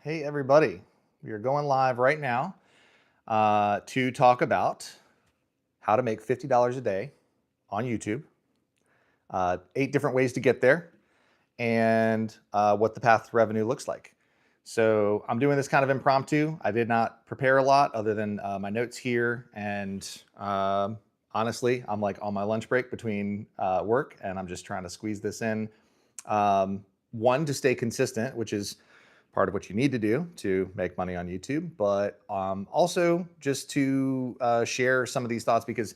Hey, everybody. We are going live right now to talk about how to make $50 a day on YouTube, 8 different ways to get there, and what the path to revenue looks like. So I'm doing this kind of impromptu. I did not prepare a lot other than my notes here. And honestly, I'm like on my lunch break between work, and I'm just trying to squeeze this in. One, to stay consistent, which is part of what you need to do to make money on YouTube, but also just to share some of these thoughts because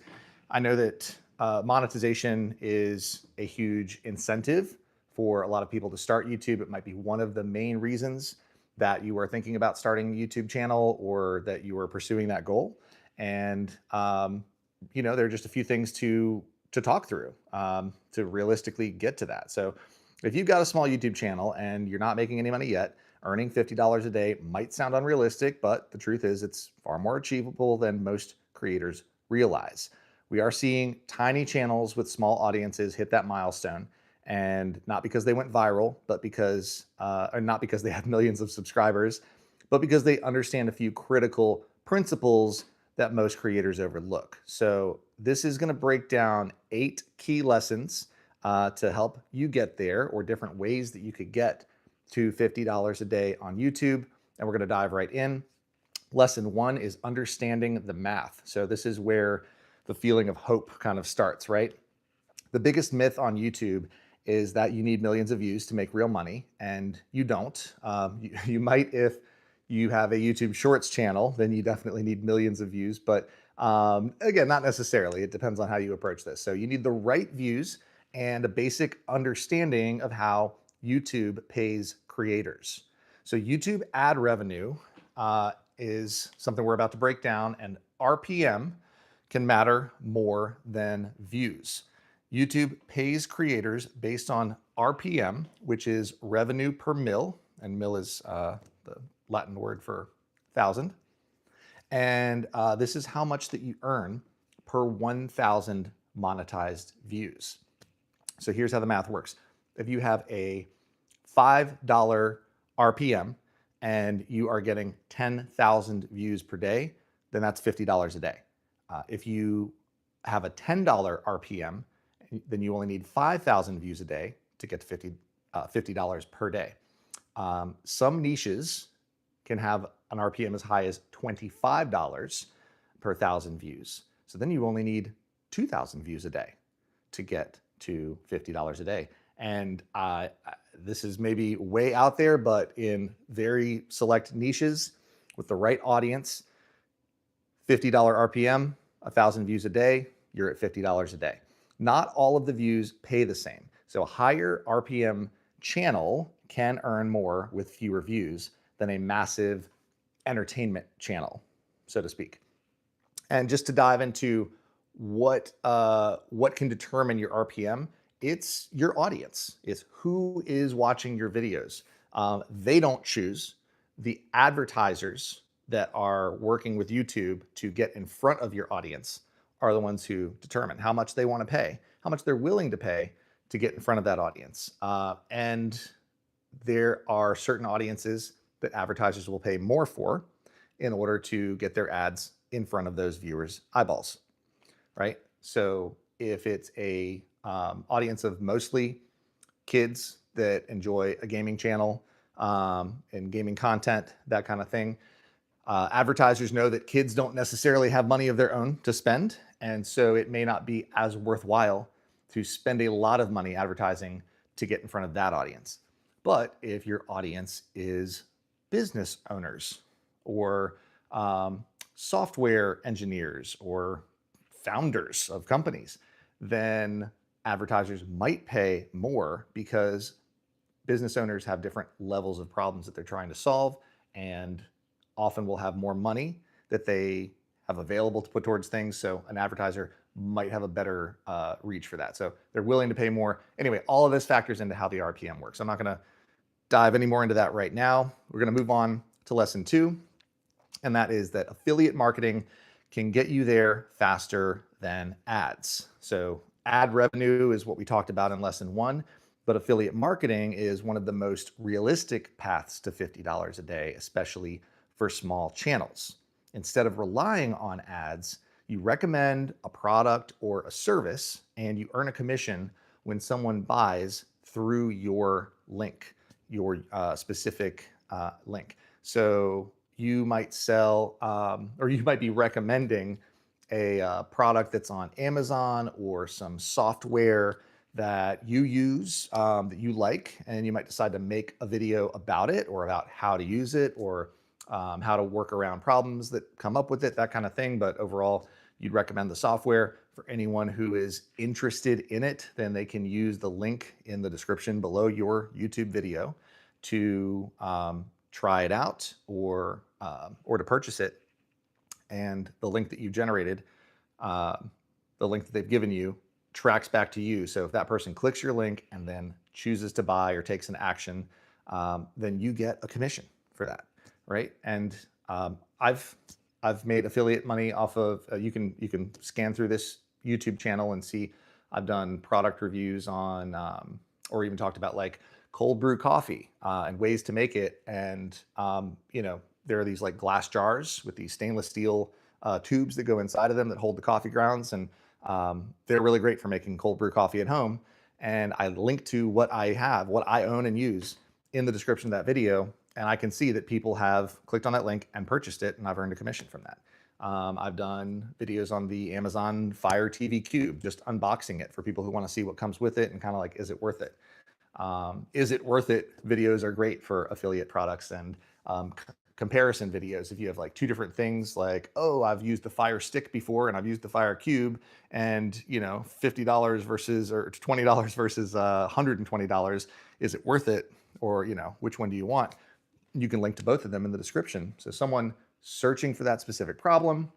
I know that monetization is a huge incentive for a lot of people to start YouTube. It might be one of the main reasons that you are thinking about starting a YouTube channel or that you are pursuing that goal. And there are just a few things to talk through to realistically get to that. So if you've got a small YouTube channel and you're not making any money yet, earning $50 a day might sound unrealistic, but the truth is it's far more achievable than most creators realize. We are seeing tiny channels with small audiences hit that milestone, and not because they went viral, but or not because they have millions of subscribers, but because they understand a few critical principles that most creators overlook. So this is going to break down 8 key lessons to help you get there, or different ways that you could get to $50 a day on YouTube. And we're going to dive right in. Lesson 1 is understanding the math. So this is where the feeling of hope kind of starts, right? The biggest myth on YouTube is that you need millions of views to make real money, and you don't. You might if you have a YouTube Shorts channel, then you definitely need millions of views. But again, not necessarily. It depends on how you approach this. So you need the right views and a basic understanding of how YouTube pays creators. So YouTube ad revenue is something we're about to break down, and RPM can matter more than views. YouTube pays creators based on RPM, which is revenue per mil, and mil is the Latin word for 1,000. And this is how much that you earn per 1,000 monetized views. So here's how the math works. If you have a $5 RPM and you are getting 10,000 views per day, then that's $50 a day. If you have a $10 RPM, then you only need 5,000 views a day to get to $50 per day. Some niches can have an RPM as high as $25 per 1,000 views. So then you only need 2,000 views a day to get to $50 a day. And this is maybe way out there, but in very select niches with the right audience, $50 RPM, 1,000 views a day, you're at $50 a day. Not all of the views pay the same. So a higher RPM channel can earn more with fewer views than a massive entertainment channel, so to speak. And just to dive into what can determine your RPM, it's your audience. It's who is watching your videos. They don't choose. The advertisers that are working with YouTube to get in front of your audience are the ones who determine how much they want to pay, how much they're willing to pay to get in front of that audience. And there are certain audiences that advertisers will pay more for in order to get their ads in front of those viewers' eyeballs, right? So if it's a audience of mostly kids that enjoy a gaming channel and gaming content, that kind of thing, advertisers know that kids don't necessarily have money of their own to spend. And so it may not be as worthwhile to spend a lot of money advertising to get in front of that audience. But if your audience is business owners or software engineers or founders of companies, then advertisers might pay more because business owners have different levels of problems that they're trying to solve, and often will have more money that they have available to put towards things. So an advertiser might have a better reach for that. So they're willing to pay more. Anyway, all of this factors into how the RPM works. I'm not going to dive any more into that right now. We're going to move on to lesson 2. And that is that affiliate marketing can get you there faster than ads. So ad revenue is what we talked about in lesson 1, But affiliate marketing is one of the most realistic paths to $50 a day, especially for small channels. Instead of relying on ads, you recommend a product or a service and you earn a commission when someone buys through your link, your specific link. So you might sell, or you might be recommending a product that's on Amazon or some software that you use that you like, and you might decide to make a video about it or about how to use it or how to work around problems that come up with it, that kind of thing. But overall, you'd recommend the software. For anyone who is interested in it, then they can use the link in the description below your YouTube video to try it out or to purchase it. And the link that you generated, the link that they've given you, tracks back to you. So if that person clicks your link and then chooses to buy or takes an action, then you get a commission for that, right? And I've made affiliate money off of. You can scan through this YouTube channel and see I've done product reviews on, or even talked about like cold brew coffee and ways to make it. And there are these like glass jars with these stainless steel tubes that go inside of them that hold the coffee grounds, and they're really great for making cold brew coffee at home. And I link to what I have, what I own and use in the description of that video. And I can see that people have clicked on that link and purchased it, and I've earned a commission from that. I've done videos on the Amazon Fire TV Cube, just unboxing it for people who want to see what comes with it and kind of like, is it worth it? Is it worth it? Videos are great for affiliate products, and comparison videos. If you have like two different things, like, oh, I've used the Fire Stick before and I've used the Fire Cube, and $50 versus, or $20 versus $120, is it worth it? Or which one do you want? You can link to both of them in the description. So someone searching for that specific problem,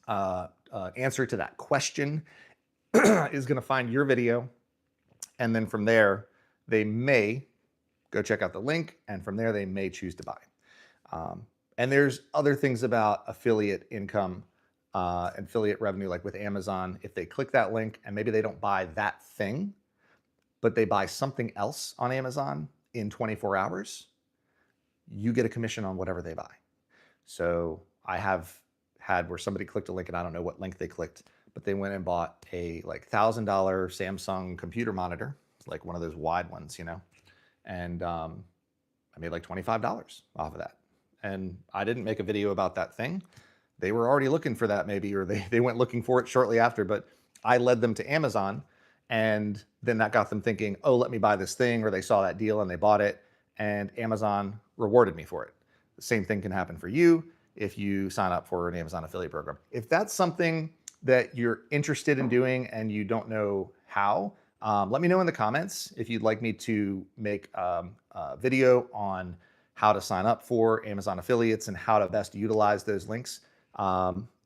answer to that question is going to find your video, and then from there they may go check out the link, and from there they may choose to buy. And there's other things about affiliate income, affiliate revenue, like with Amazon. If they click that link and maybe they don't buy that thing, but they buy something else on Amazon in 24 hours, you get a commission on whatever they buy. So I have had where somebody clicked a link, and I don't know what link they clicked, but they went and bought a like $1,000 Samsung computer monitor, like one of those wide ones, and I made like $25 off of that. And I didn't make a video about that thing. They were already looking for that maybe, or they went looking for it shortly after, but I led them to Amazon, and then that got them thinking, oh, let me buy this thing, or they saw that deal and they bought it, and Amazon rewarded me for it. The same thing can happen for you if you sign up for an Amazon affiliate program. If that's something that you're interested in doing and you don't know how, let me know in the comments if you'd like me to make a video on how to sign up for Amazon affiliates and how to best utilize those links.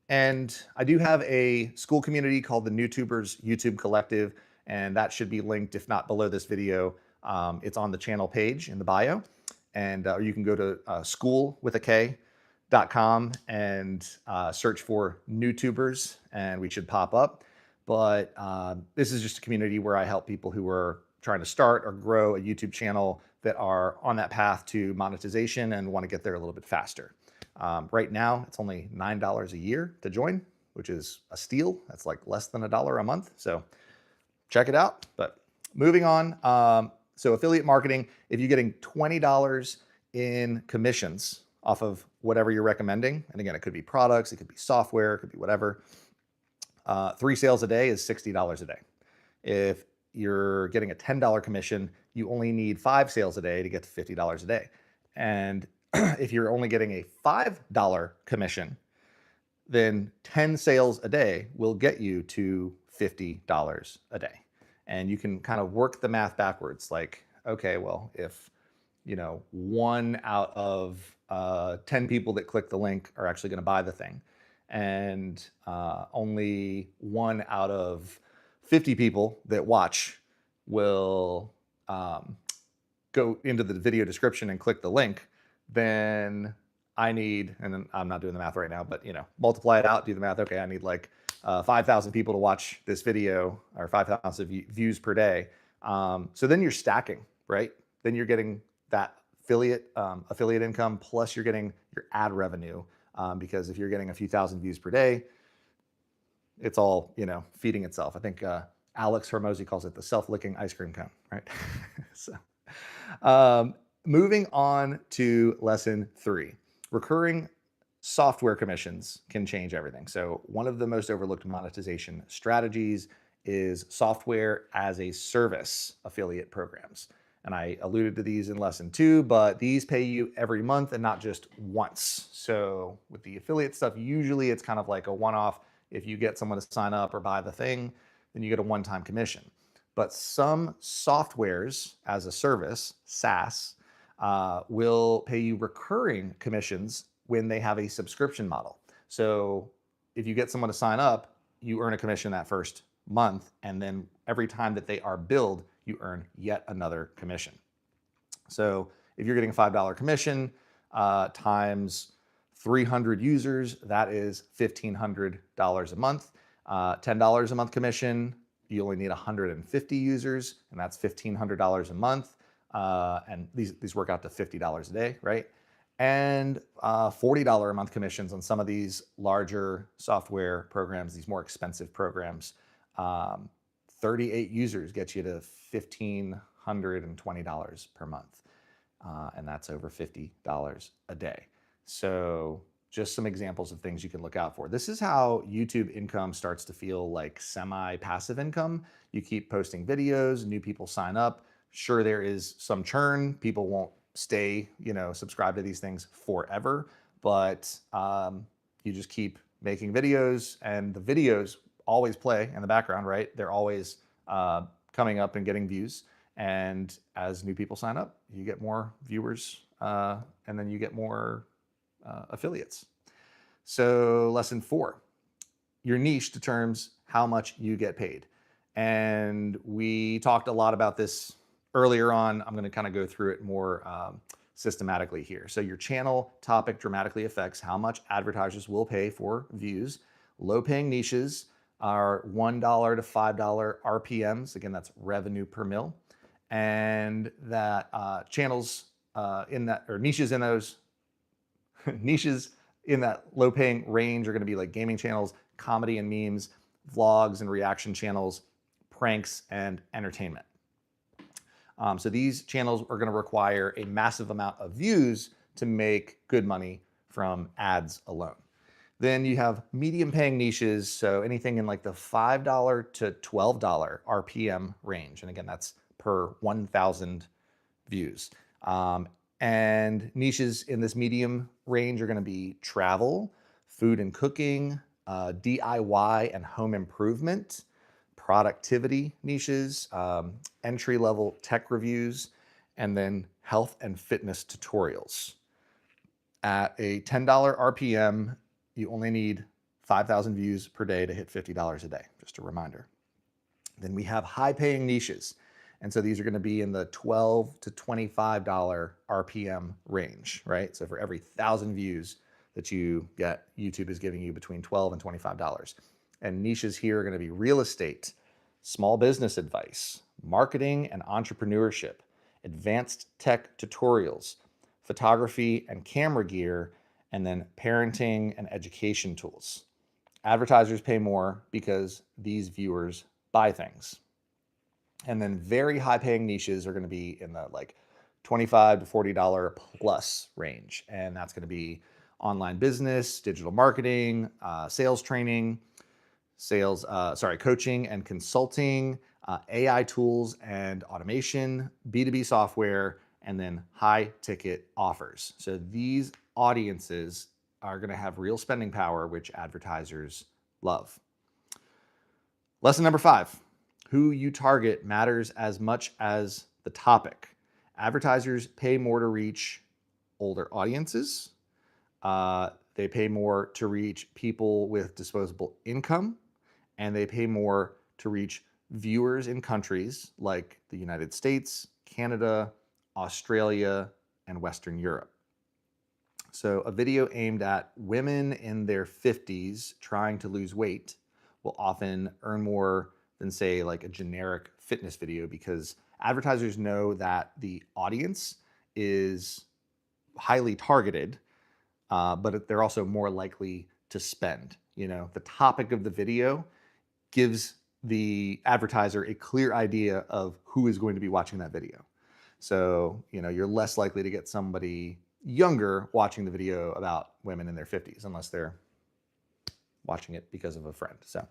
And I do have a school community called the NewTubers YouTube Collective, and that should be linked, if not below this video. It's on the channel page in the bio, and or you can go to schoolwithak.com and search for NewTubers, and we should pop up. But this is just a community where I help people who are trying to start or grow a YouTube channel that are on that path to monetization and want to get there a little bit faster. Right now, it's only $9 a year to join, which is a steal. That's like less than $1 a month. So check it out. But moving on, so affiliate marketing, if you're getting $20 in commissions off of whatever you're recommending, and again, it could be products, it could be software, it could be whatever, 3 sales a day is $60 a day. If you're getting a $10 commission, you only need 5 sales a day to get to $50 a day. And if you're only getting a $5 commission, then 10 sales a day will get you to $50 a day. And you can kind of work the math backwards. Like, okay, well, if 1 out of 10 people that click the link are actually going to buy the thing, and only 1 out of 50 people that watch will go into the video description and click the link, then I need, and then I'm not doing the math right now, but multiply it out, do the math. Okay, I need like 5,000 people to watch this video, or 5,000 views per day. So then you're stacking, right? Then you're getting that affiliate income, plus you're getting your ad revenue, because if you're getting a few thousand views per day, it's all, feeding itself. I think Alex Hormozy calls it the self-licking ice cream cone, right? So, moving on to lesson 3, recurring software commissions can change everything. So one of the most overlooked monetization strategies is software as a service affiliate programs. And I alluded to these in lesson 2, but these pay you every month and not just once. So with the affiliate stuff, usually it's kind of like a one-off. If you get someone to sign up or buy the thing, then you get a one-time commission. But some softwares as a service, SaaS, will pay you recurring commissions when they have a subscription model. So if you get someone to sign up, you earn a commission that first month, and then every time that they are billed, you earn yet another commission. So if you're getting a $5 commission times 300 users, that is $1,500 a month. $10 a month commission, you only need 150 users, and that's $1,500 a month. And these work out to $50 a day, right? And $40 a month commissions on some of these larger software programs, these more expensive programs. 38 users gets you to $1,520 per month. And that's over $50 a day. So just some examples of things you can look out for. This is how YouTube income starts to feel like semi-passive income. You keep posting videos, new people sign up. Sure, there is some churn. People won't stay, subscribe to these things forever, but you just keep making videos, and the videos always play in the background, right? They're always coming up and getting views. And as new people sign up, you get more viewers, and then you get more affiliates. So lesson 4, your niche determines how much you get paid. And we talked a lot about this earlier on. I'm going to kind of go through it more systematically here. So your channel topic dramatically affects how much advertisers will pay for views. Low paying niches are $1 to $5 RPMs. Again, that's revenue per mil. And that channels in that, or niches in those niches in that low paying range are going to be like gaming channels, comedy and memes, vlogs and reaction channels, pranks, and entertainment. So these channels are going to require a massive amount of views to make good money from ads alone. Then you have medium paying niches, so anything in like the $5 to $12 RPM range. And again, that's per 1,000 views. And niches in this medium range are going to be travel, food and cooking, DIY and home improvement, productivity niches, entry-level tech reviews, and then health and fitness tutorials. At a $10 RPM, you only need 5,000 views per day to hit $50 a day, just a reminder. Then we have high-paying niches. And so these are going to be in the $12 to $25 RPM range, right? So for every 1,000 views that you get, YouTube is giving you between $12 and $25. And niches here are going to be real estate, small business advice, marketing and entrepreneurship, advanced tech tutorials, photography and camera gear, and then parenting and education tools. Advertisers pay more because these viewers buy things. And then very high paying niches are going to be in the like $25 to $40 plus range. And that's going to be online business, digital marketing, sales training, coaching and consulting, AI tools and automation, B2B software, and then high ticket offers. So these audiences are going to have real spending power, which advertisers love. Lesson number 5, who you target matters as much as the topic. Advertisers pay more to reach older audiences. They pay more to reach people with disposable income, and they pay more to reach viewers in countries like the United States, Canada, Australia, and Western Europe. So a video aimed at women in their 50s trying to lose weight will often earn more than say like a generic fitness video, because advertisers know that the audience is highly targeted, but they're also more likely to spend. The topic of the video gives the advertiser a clear idea of who is going to be watching that video. So, you're less likely to get somebody younger watching the video about women in their 50s, unless they're watching it because of a friend. So,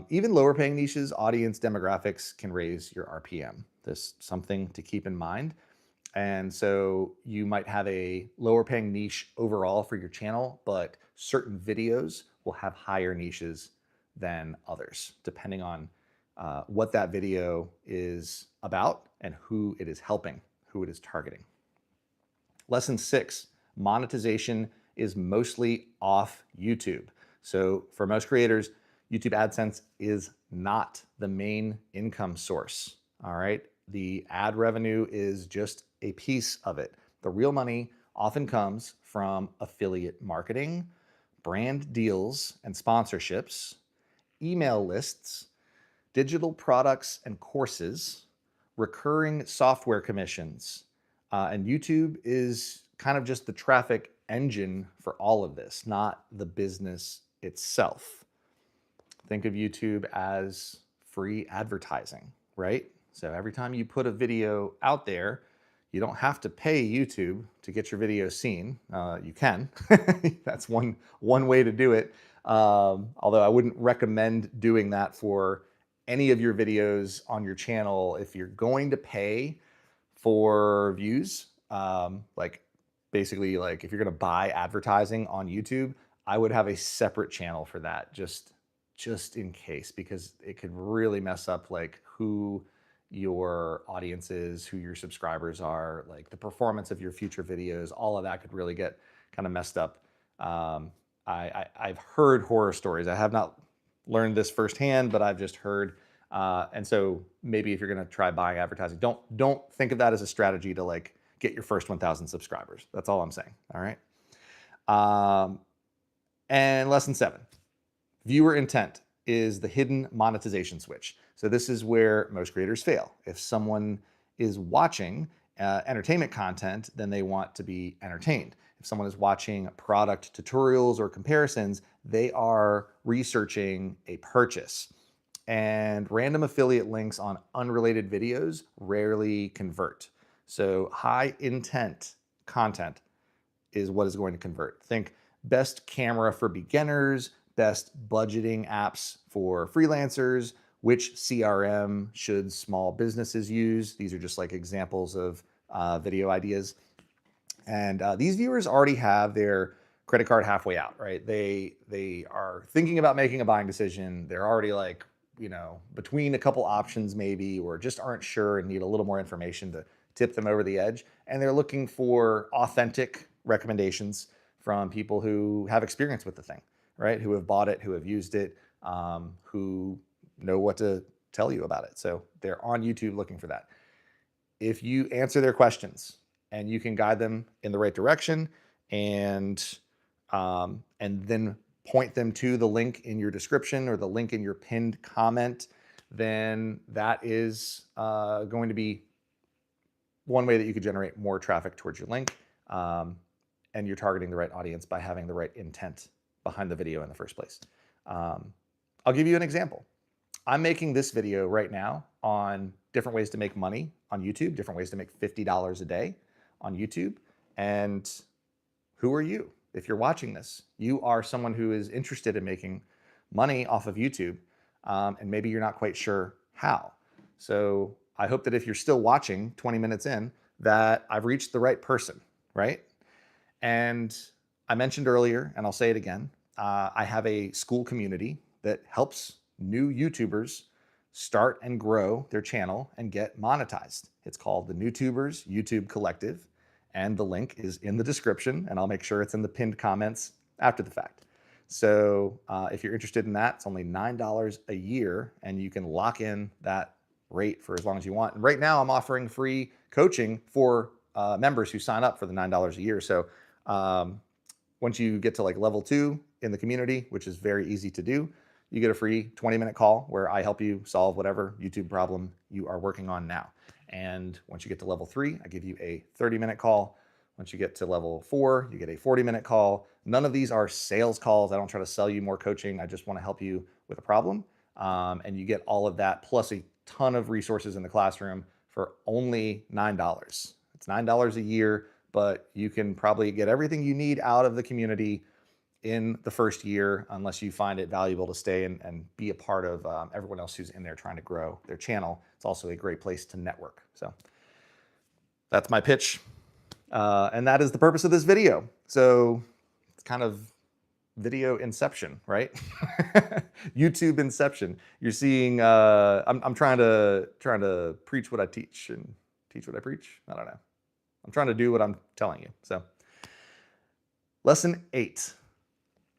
even lower paying niches, audience demographics can raise your RPM. This is something to keep in mind. And so you might have a lower paying niche overall for your channel, but certain videos will have higher niches than others, depending on what that video is about and who it is helping, who it is targeting. Lesson 6, monetization is mostly off YouTube. So for most creators, YouTube AdSense is not the main income source. All right. The ad revenue is just a piece of it. The real money often comes from affiliate marketing, brand deals and sponsorships, email lists, digital products and courses, recurring software commissions. And YouTube is kind of just the traffic engine for all of this, not the business itself. Think of YouTube as free advertising, right? So every time you put a video out there, you don't have to pay YouTube to get your video seen. You can. That's one way to do it. Although I wouldn't recommend doing that for any of your videos on your channel. If you're going to pay for views, like basically like if you're going to buy advertising on YouTube, I would have a separate channel for that, just in case, because it could really mess up like who your audience is, who your subscribers are, like the performance of your future videos. All of that could really get kind of messed up. I've heard horror stories. I have not learned this firsthand, but I've just heard. And so maybe if you're going to try buying advertising, don't think of that as a strategy to like get your first 1,000 subscribers. That's all I'm saying. All right. And lesson 7, viewer intent is the hidden monetization switch. So this is where most creators fail. If someone is watching entertainment content, then they want to be entertained. If someone is watching product tutorials or comparisons, they are researching a purchase. And random affiliate links on unrelated videos rarely convert. So high intent content is what is going to convert. Think best camera for beginners, best budgeting apps for freelancers, which CRM should small businesses use. These are just like examples of video ideas. And these viewers already have their credit card halfway out, right? They are thinking about making a buying decision. They're already like, between a couple options maybe, or just aren't sure and need a little more information to tip them over the edge. And they're looking for authentic recommendations from people who have experience with the thing, right? Who have bought it, who have used it, who know what to tell you about it. So they're on YouTube looking for that. If you answer their questions and you can guide them in the right direction and then point them to the link in your description or the link in your pinned comment, then that is going to be one way that you could generate more traffic towards your link. And you're targeting the right audience by having the right intent behind the video in the first place. I'll give you an example. I'm making this video right now on different ways to make money on YouTube, different ways to make $50 a day on YouTube. And who are you? If you're watching this, you are someone who is interested in making money off of YouTube, and maybe you're not quite sure how. So I hope that if you're still watching 20 minutes in, that I've reached the right person, right? And I mentioned earlier, and I'll say it again, I have a school community that helps new YouTubers start and grow their channel and get monetized. It's called the NewTubers YouTube Collective, and the link is in the description, and I'll make sure it's in the pinned comments after the fact. So if you're interested in that, it's only $9 a year, and you can lock in that rate for as long as you want. And right now, I'm offering free coaching for members who sign up for the $9 a year. So once you get to like level 2 in the community, which is very easy to do, you get a free 20-minute call where I help you solve whatever YouTube problem you are working on now. And once you get to level 3, I give you a 30-minute call. Once you get to level 4, you get a 40-minute call. None of these are sales calls. I don't try to sell you more coaching. I just want to help you with a problem. And you get all of that plus a ton of resources in the classroom for only $9. It's $9 a year, but you can probably get everything you need out of the community in the first year, unless you find it valuable to stay and be a part of everyone else who's in there trying to grow their channel. It's also a great place to network. So that's my pitch. And that is the purpose of this video. So it's kind of video inception, right? YouTube inception. You're seeing, I'm trying to preach what I teach and teach what I preach. I don't know. I'm trying to do what I'm telling you. So lesson 8,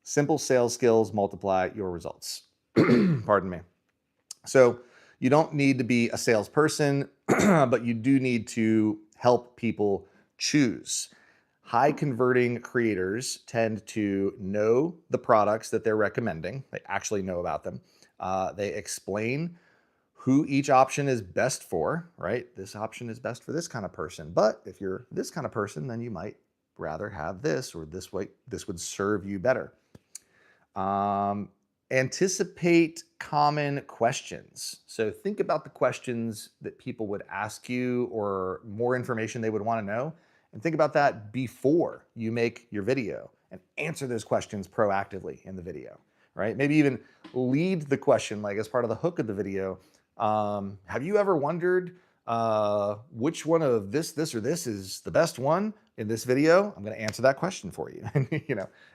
simple sales skills multiply your results. Pardon me. So you don't need to be a salesperson, but you do need to help people choose. High converting creators tend to know the products that they're recommending. They actually know about them. They explain who each option is best for, right? This option is best for this kind of person. But if you're this kind of person, then you might rather have this, or this way, this would serve you better. Anticipate common questions. So think about the questions that people would ask you or more information they would want to know. And think about that before you make your video and answer those questions proactively in the video, right? Maybe even lead the question like as part of the hook of the video. Have you ever wondered which one of this, or this is the best one in this video? I'm going to answer that question for you,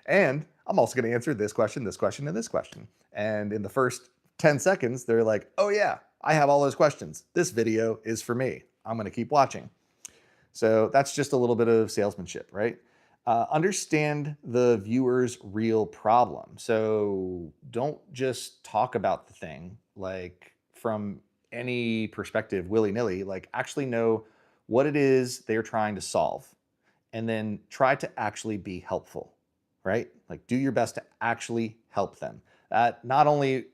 and I'm also going to answer this question, and this question. And in the first 10 seconds, they're like, oh yeah, I have all those questions. This video is for me. I'm going to keep watching. So that's just a little bit of salesmanship, right? Understand the viewer's real problem. So don't just talk about the thing like from any perspective, willy-nilly, like actually know what it is they're trying to solve, and then try to actually be helpful, right? Like do your best to actually help them. That not only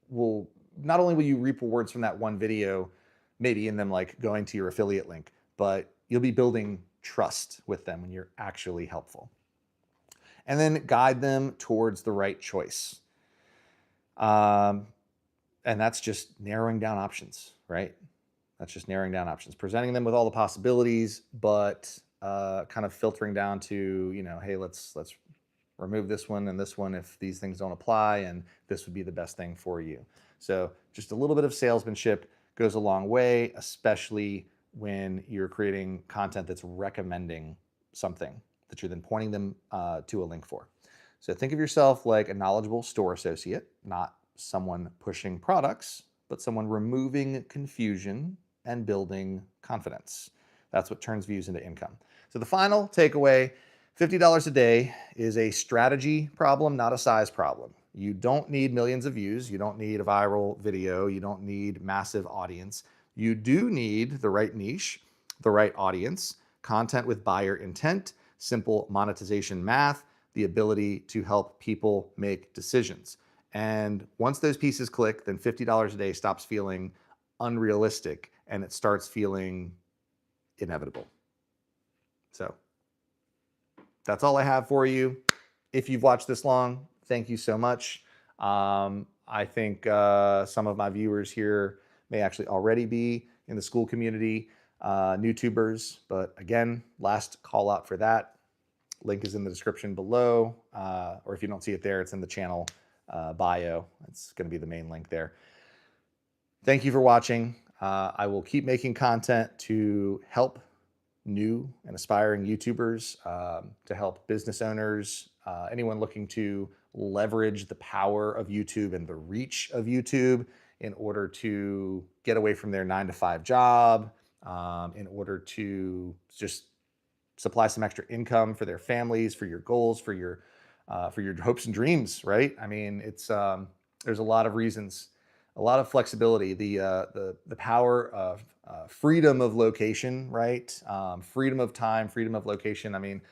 will you reap rewards from that one video, maybe in them like going to your affiliate link, but you'll be building trust with them when you're actually helpful. And then guide them towards the right choice. And that's just narrowing down options, right? That's just narrowing down options, presenting them with all the possibilities, but kind of filtering down to, hey, let's remove this one and this one if these things don't apply, and this would be the best thing for you. So just a little bit of salesmanship goes a long way, especially when you're creating content that's recommending something that you're then pointing them to a link for. So think of yourself like a knowledgeable store associate, not someone pushing products, but someone removing confusion and building confidence. That's what turns views into income. So the final takeaway, $50 a day is a strategy problem, not a size problem. You don't need millions of views. You don't need a viral video. You don't need massive audience. You do need the right niche, the right audience, content with buyer intent, simple monetization math, the ability to help people make decisions. And once those pieces click, then $50 a day stops feeling unrealistic and it starts feeling inevitable. So that's all I have for you. If you've watched this long, thank you so much. I think some of my viewers here may actually already be in the school community, YouTubers, but again, last call out for that. Link is in the description below, or if you don't see it there, it's in the channel bio. It's going to be the main link there. Thank you for watching. I will keep making content to help new and aspiring YouTubers, to help business owners, anyone looking to leverage the power of YouTube and the reach of YouTube in order to get away from their 9-to-5 job, in order to just supply some extra income for their families, for your goals, for your hopes and dreams, right? I mean, it's there's a lot of reasons, a lot of flexibility, the power of freedom of location, right? Freedom of time, freedom of location. I mean,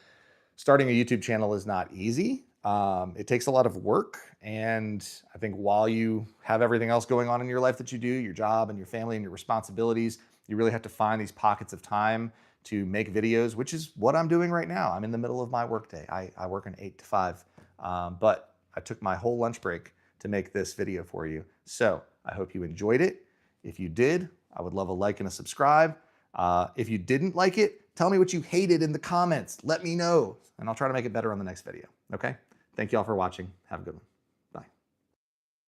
starting a YouTube channel is not easy. It takes a lot of work. And I think while you have everything else going on in your life that you do, your job and your family and your responsibilities, you really have to find these pockets of time to make videos, which is what I'm doing right now. I'm in the middle of my workday. I work an 8 to 5, but I took my whole lunch break to make this video for you. So I hope you enjoyed it. If you did, I would love a like and a subscribe. If you didn't like it, tell me what you hated in the comments. Let me know, and I'll try to make it better on the next video. Okay? Thank you all for watching. Have a good one.